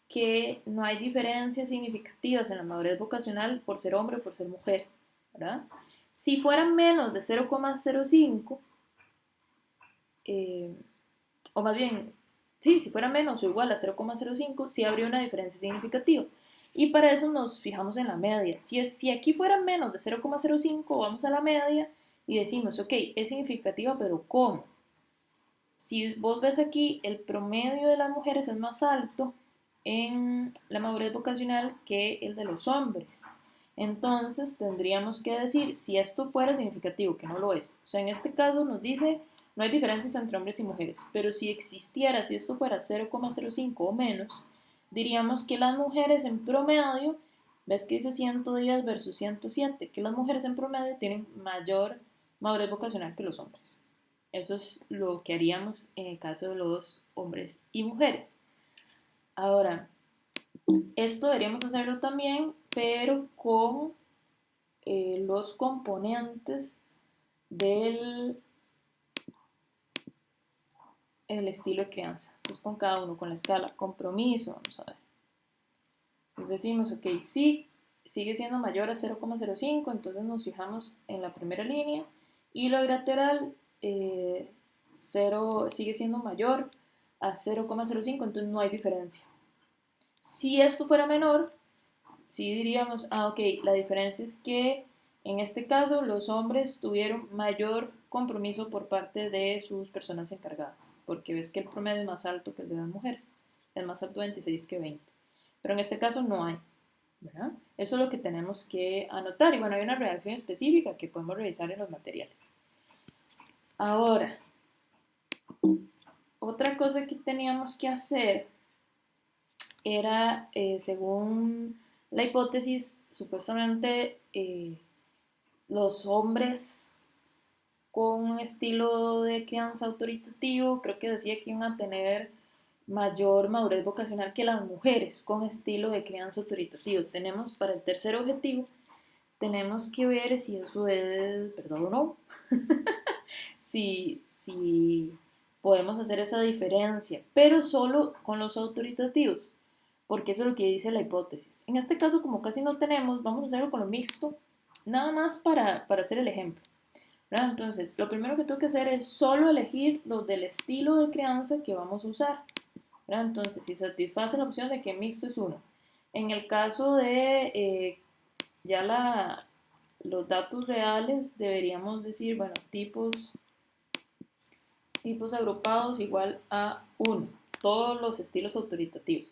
que no hay diferencias significativas en la madurez vocacional por ser hombre o por ser mujer, ¿verdad? Si fuera menos de 0,05, o más bien, sí, si fuera menos o igual a 0,05, sí habría una diferencia significativa. Y para eso nos fijamos en la media. Si aquí fuera menos de 0,05, vamos a la media y decimos, ok, es significativa, pero ¿cómo? Si vos ves aquí, el promedio de las mujeres es más alto en la madurez vocacional que el de los hombres. Entonces tendríamos que decir si esto fuera significativo, que no lo es. O sea, en este caso nos dice no hay diferencias entre hombres y mujeres, pero si existiera, si esto fuera 0,05 o menos, diríamos que las mujeres en promedio, ves que dice 110 versus 107, que las mujeres en promedio tienen mayor madurez vocacional que los hombres. Eso es lo que haríamos en el caso de los hombres y mujeres. Ahora, esto deberíamos hacerlo también, pero con los componentes del el estilo de crianza. Entonces, con cada uno, con la escala, compromiso, vamos a ver. Entonces decimos, ok, sí, sigue siendo mayor a 0,05, entonces nos fijamos en la primera línea y lo bilateral 0 sigue siendo mayor a 0,05, entonces no hay diferencia. Si esto fuera menor, sí diríamos, ok, la diferencia es que en este caso los hombres tuvieron mayor compromiso por parte de sus personas encargadas, porque ves que el promedio es más alto que el de las mujeres, es más alto 26 que 20, pero en este caso no hay, ¿verdad? Eso es lo que tenemos que anotar y bueno, hay una redacción específica que podemos revisar en los materiales. Ahora, otra cosa que teníamos que hacer era, según la hipótesis, supuestamente los hombres con un estilo de crianza autoritativo, creo que decía que iban a tener mayor madurez vocacional que las mujeres con estilo de crianza autoritativo. Tenemos para el tercer objetivo, tenemos que ver si eso es verdad o no. si podemos hacer esa diferencia, pero solo con los autoritativos, porque eso es lo que dice la hipótesis. En este caso, como casi no tenemos, vamos a hacerlo con lo mixto, nada más para hacer el ejemplo, ¿verdad? Entonces, lo primero que tengo que hacer es solo elegir los del estilo de crianza que vamos a usar, ¿verdad? Entonces, si satisface la opción de que mixto es uno. En el caso de ya los datos reales, deberíamos decir, bueno, tipos tipos agrupados igual a 1, todos los estilos autoritativos.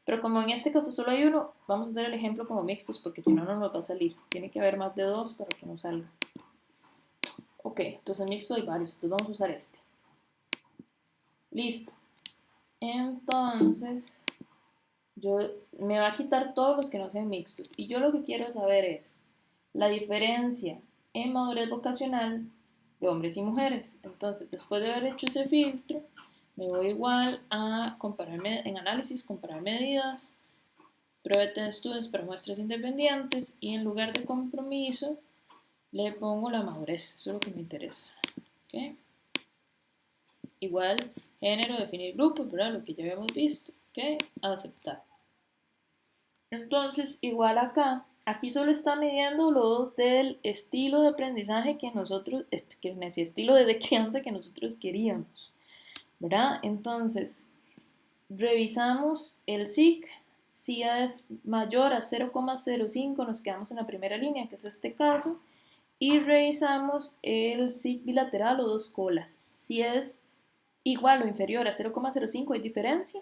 Pero como en este caso solo hay uno, vamos a hacer el ejemplo como mixtos porque si no, no nos va a salir. Tiene que haber más de 2 para que nos salga. Ok, entonces mixto hay varios, entonces vamos a usar este. Listo. Entonces, me va a quitar todos los que no sean mixtos. Y yo lo que quiero saber es la diferencia en madurez vocacional de hombres y mujeres. Entonces, después de haber hecho ese filtro, me voy igual a comparar en análisis, comparar medidas, prueba students para muestras independientes y en lugar de compromiso le pongo la madurez, eso es lo que me interesa. ¿Okay? Igual, género, definir grupos, ¿verdad? Lo que ya habíamos visto. ¿Ok? Aceptar. Entonces, igual acá, aquí solo está midiendo los del estilo de aprendizaje que nosotros, ese estilo de crianza que nosotros queríamos, ¿verdad? Entonces, revisamos el SIC, si es mayor a 0,05 nos quedamos en la primera línea, que es este caso, y revisamos el SIC bilateral o dos colas. Si es igual o inferior a 0,05 hay diferencia,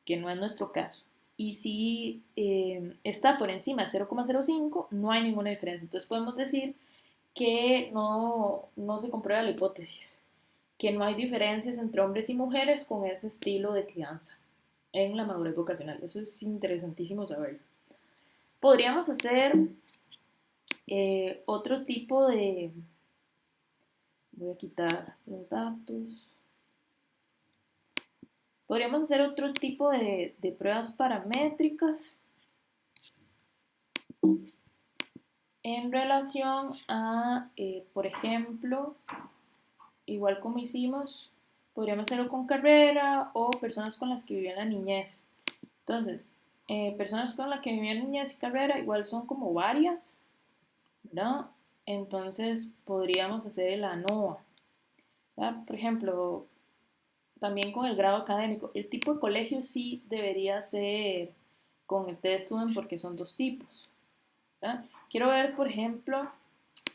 que no es nuestro caso. Y si está por encima de 0,05 no hay ninguna diferencia. Entonces podemos decir que no se comprueba la hipótesis, que no hay diferencias entre hombres y mujeres con ese estilo de crianza en la madurez vocacional. Eso es interesantísimo saberlo. Podríamos hacer otro tipo de... Voy a quitar los datos. Podríamos hacer otro tipo de pruebas paramétricas en relación a, por ejemplo, igual como hicimos, podríamos hacerlo con carrera o personas con las que vivían la niñez. Entonces, personas con las que vivían niñez y carrera igual son como varias, ¿verdad? Entonces podríamos hacer el ANOVA, ¿verdad? Por ejemplo, también con el grado académico. El tipo de colegio sí debería ser con el test student porque son dos tipos, ¿verdad? Quiero ver, por ejemplo,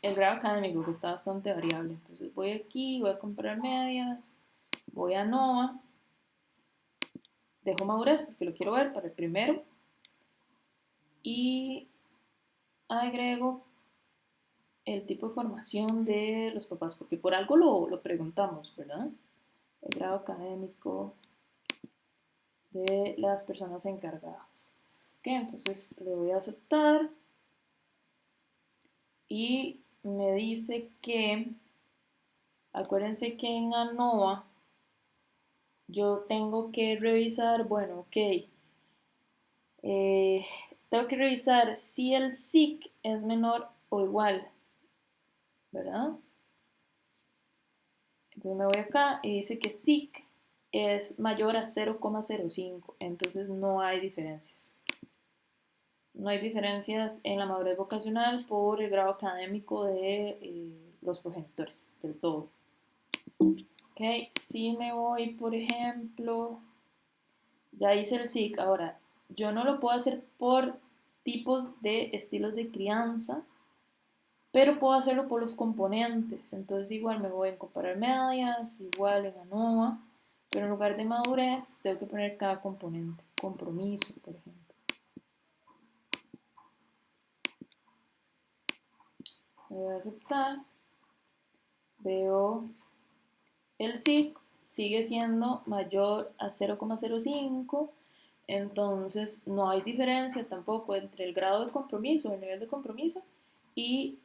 el grado académico que está bastante variable. Entonces voy aquí, voy a comprar medias, voy a NOVA, dejo madurez porque lo quiero ver para el primero y agrego el tipo de formación de los papás porque por algo lo preguntamos, ¿verdad? El grado académico de las personas encargadas. Ok, entonces le voy a aceptar y me dice que, acuérdense que en ANOVA yo tengo que revisar, bueno, ok, tengo que revisar si el SIC es menor o igual, ¿verdad? Entonces me voy acá y dice que SIC es mayor a 0,05, entonces no hay diferencias. No hay diferencias en la madurez vocacional por el grado académico de los progenitores, del todo. Ok, si me voy, por ejemplo, ya hice el SIC, ahora yo no lo puedo hacer por tipos de estilos de crianza, pero puedo hacerlo por los componentes. Entonces igual me voy a comparar medias, igual en ANOVA, pero en lugar de madurez tengo que poner cada componente. Compromiso, por ejemplo. Me voy a aceptar. Veo el SIC, sigue siendo mayor a 0,05. Entonces no hay diferencia tampoco entre el grado de compromiso, el nivel de compromiso y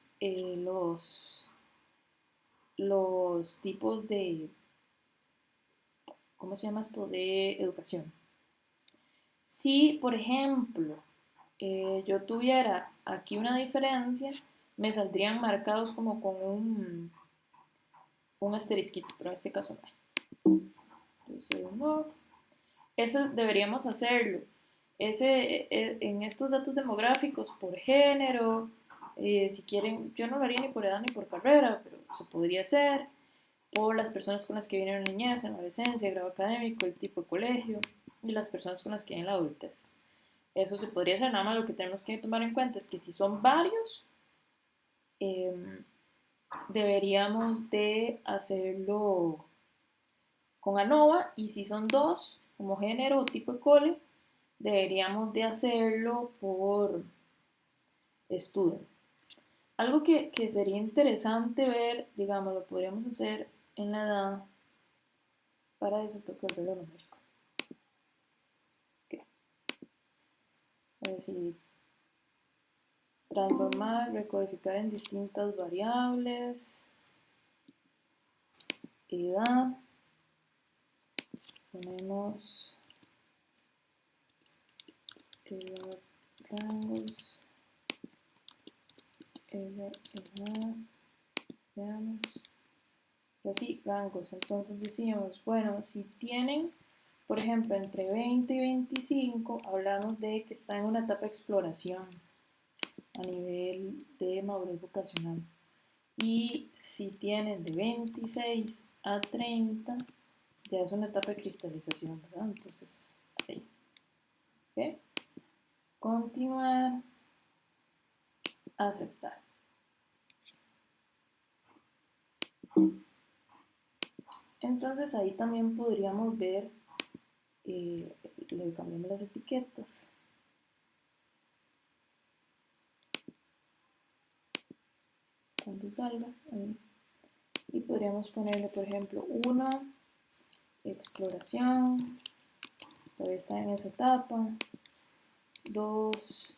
los tipos de, ¿cómo se llama esto? De educación. Si, por ejemplo, yo tuviera aquí una diferencia, me saldrían marcados como con un asterisquito, pero en este caso no. Entonces, no. Eso deberíamos hacerlo. En estos datos demográficos por género, si quieren, yo no lo haría ni por edad ni por carrera, pero se podría hacer por las personas con las que vienen en la niñez, en la adolescencia, grado académico, el tipo de colegio y las personas con las que vienen en la adultez. Eso se podría hacer, nada más lo que tenemos que tomar en cuenta es que si son varios, deberíamos de hacerlo con ANOVA, y si son dos, como género o tipo de cole, deberíamos de hacerlo por student. Algo que sería interesante ver, digamos, lo podríamos hacer en la edad, para eso toca el velo numérico. Okay. Es decir, transformar, recodificar en distintas variables, edad, ponemos edad, rangos, edad, veamos, y así, rangos. Entonces decimos, bueno, si tienen, por ejemplo, entre 20 y 25, hablamos de que están en una etapa de exploración a nivel de madurez vocacional. Y si tienen de 26 a 30, ya es una etapa de cristalización, ¿verdad? Entonces, ahí. ¿Okay? Continuar, aceptar. Entonces ahí también podríamos ver, le cambiamos las etiquetas. Cuando salga, ahí. Y podríamos ponerle, por ejemplo, 1, exploración, todavía está en esa etapa. 2,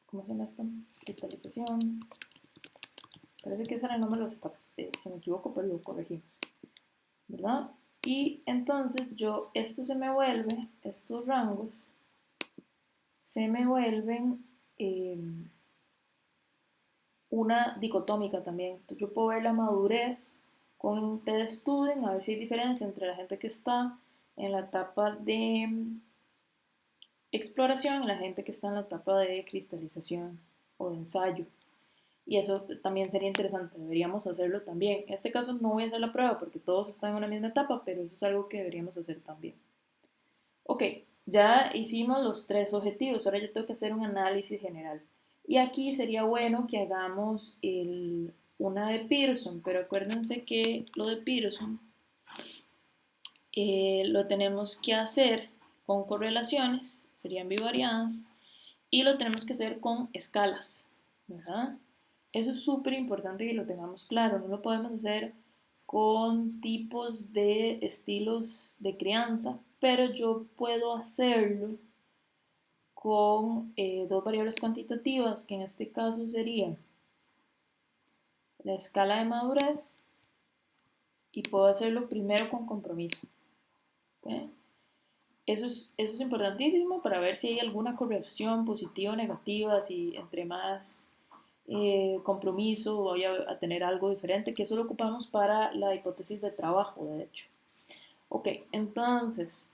¿cómo se llama esto? Cristalización. Parece que ese era el nombre de las etapas. Si me equivoco, pues lo corregimos, ¿verdad? Y entonces esto se me vuelve, estos rangos, se me vuelven una dicotómica también. Entonces yo puedo ver la madurez con TED Student, a ver si hay diferencia entre la gente que está en la etapa de exploración y la gente que está en la etapa de cristalización o de ensayo. Y eso también sería interesante, deberíamos hacerlo también. En este caso no voy a hacer la prueba porque todos están en una misma etapa, pero eso es algo que deberíamos hacer también. Ok, ya hicimos los 3 objetivos, ahora yo tengo que hacer un análisis general. Y aquí sería bueno que hagamos una de Pearson, pero acuérdense que lo de Pearson lo tenemos que hacer con correlaciones, serían bivariadas, y lo tenemos que hacer con escalas, ¿verdad? Eso es súper importante que lo tengamos claro, no lo podemos hacer con tipos de estilos de crianza, pero yo puedo hacerlo con dos variables cuantitativas, que en este caso serían la escala de madurez, y puedo hacerlo primero con compromiso. ¿Okay? Eso es importantísimo para ver si hay alguna correlación positiva o negativa, si entre más compromiso voy a tener algo diferente, que eso lo ocupamos para la hipótesis de trabajo, de hecho. Ok, entonces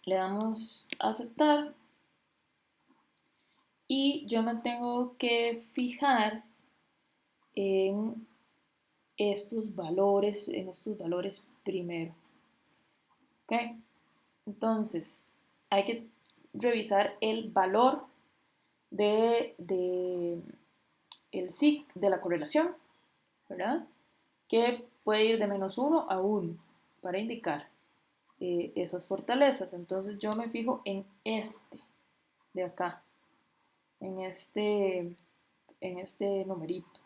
le damos a aceptar y yo me tengo que fijar en estos valores primero. Ok, entonces hay que revisar el valor de el SIC de la correlación, ¿verdad? Que puede ir de -1 a 1 para indicar esas fortalezas. Entonces yo me fijo en este de acá, en este numerito.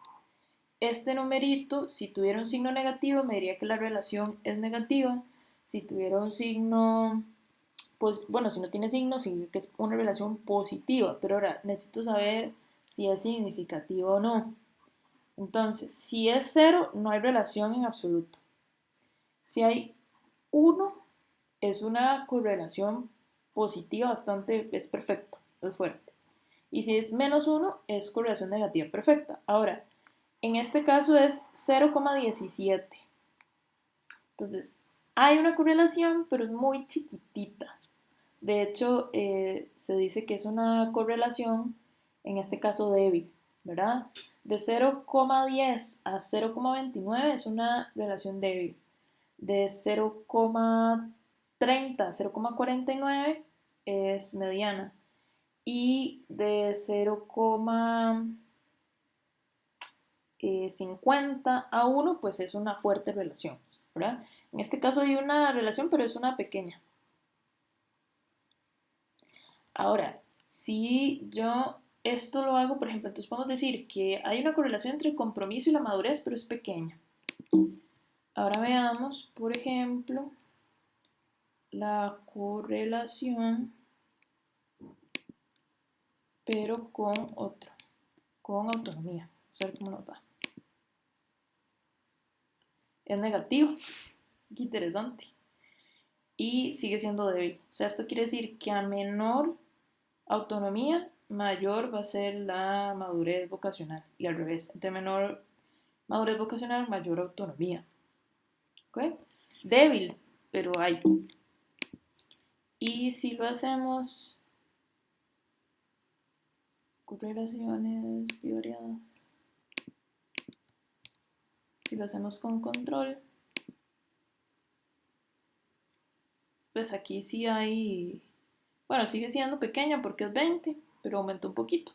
Este numerito, si tuviera un signo negativo, me diría que la relación es negativa. Si tuviera un signo, pues bueno, si no tiene signo, significa que es una relación positiva. Pero ahora necesito saber si es significativa o no. Entonces, si es 0, no hay relación en absoluto. Si hay 1, es una correlación positiva bastante, es perfecta, es fuerte. Y si es -1, es correlación negativa perfecta. Ahora, en este caso es 0,17. Entonces, hay una correlación, pero es muy chiquitita. De hecho, se dice que es una correlación, en este caso débil, ¿verdad? De 0,10 a 0,29 es una relación débil. De 0,30 a 0,49 es mediana. Y de 0, 50:1, pues es una fuerte relación, ¿verdad? En este caso hay una relación, pero es una pequeña. Ahora, si yo esto lo hago, por ejemplo, entonces podemos decir que hay una correlación entre el compromiso y la madurez, pero es pequeña. Ahora veamos, por ejemplo, la correlación, pero con otro, con autonomía. Vamos a ver cómo nos va. Es negativo. Qué interesante. Y sigue siendo débil. O sea, esto quiere decir que a menor autonomía, mayor va a ser la madurez vocacional. Y al revés, entre menor madurez vocacional, mayor autonomía. ¿Ok? Débil, pero hay. Y si lo hacemos con relaciones bivariadas, si lo hacemos con control, pues aquí sí hay, bueno, sigue siendo pequeña porque es 20, pero aumentó un poquito.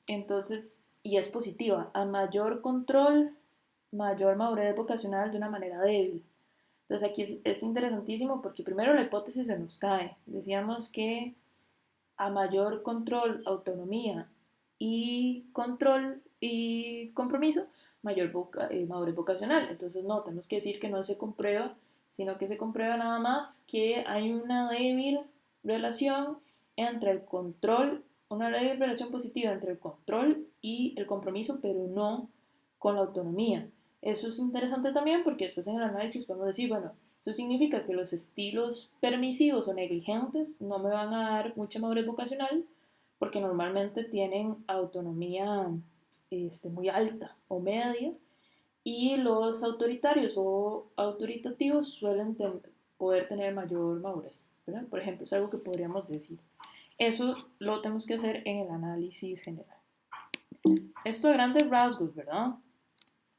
Entonces, y es positiva, a mayor control, mayor madurez vocacional de una manera débil. Entonces aquí es interesantísimo porque primero la hipótesis se nos cae. Decíamos que a mayor control, autonomía y control y compromiso, mayor madurez vocacional. Entonces no, tenemos que decir que no se comprueba, sino que se comprueba nada más que hay una débil relación entre el control, una débil relación positiva entre el control y el compromiso, pero no con la autonomía. Eso es interesante también porque después en el análisis podemos decir, bueno, eso significa que los estilos permisivos o negligentes no me van a dar mucha madurez vocacional porque normalmente tienen autonomía muy alta o media y los autoritarios o autoritativos suelen poder tener mayor madurez, ¿verdad? Por ejemplo, es algo que podríamos decir. Eso lo tenemos que hacer en el análisis general. Esto de grandes rasgos, ¿verdad?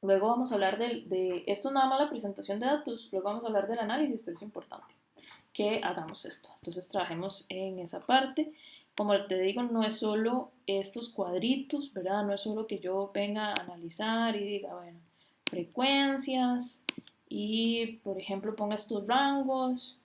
Luego vamos a hablar esto es nada más la presentación de datos, luego vamos a hablar del análisis, pero es importante que hagamos esto. Entonces trabajemos en esa parte. Como te digo, no es solo estos cuadritos, ¿verdad? No es solo que yo venga a analizar y diga, bueno, frecuencias y, por ejemplo, ponga estos rangos,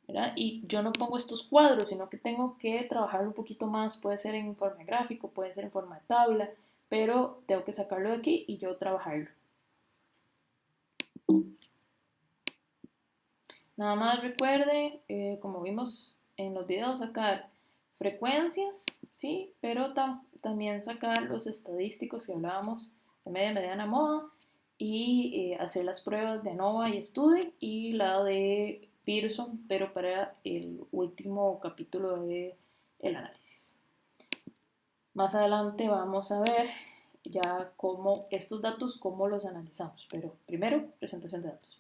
¿verdad? Y yo no pongo estos cuadros, sino que tengo que trabajar un poquito más, puede ser en forma gráfico, puede ser en forma de tabla, pero tengo que sacarlo de aquí y yo trabajarlo. Nada más recuerde, como vimos en los videos, sacar frecuencias, ¿sí? Pero también sacar los estadísticos que hablábamos de media, mediana, moda y hacer las pruebas de ANOVA y STUDY y la de Pearson, pero para el último capítulo del análisis. Más adelante vamos a ver ya cómo estos datos, cómo los analizamos, pero primero presentación de datos.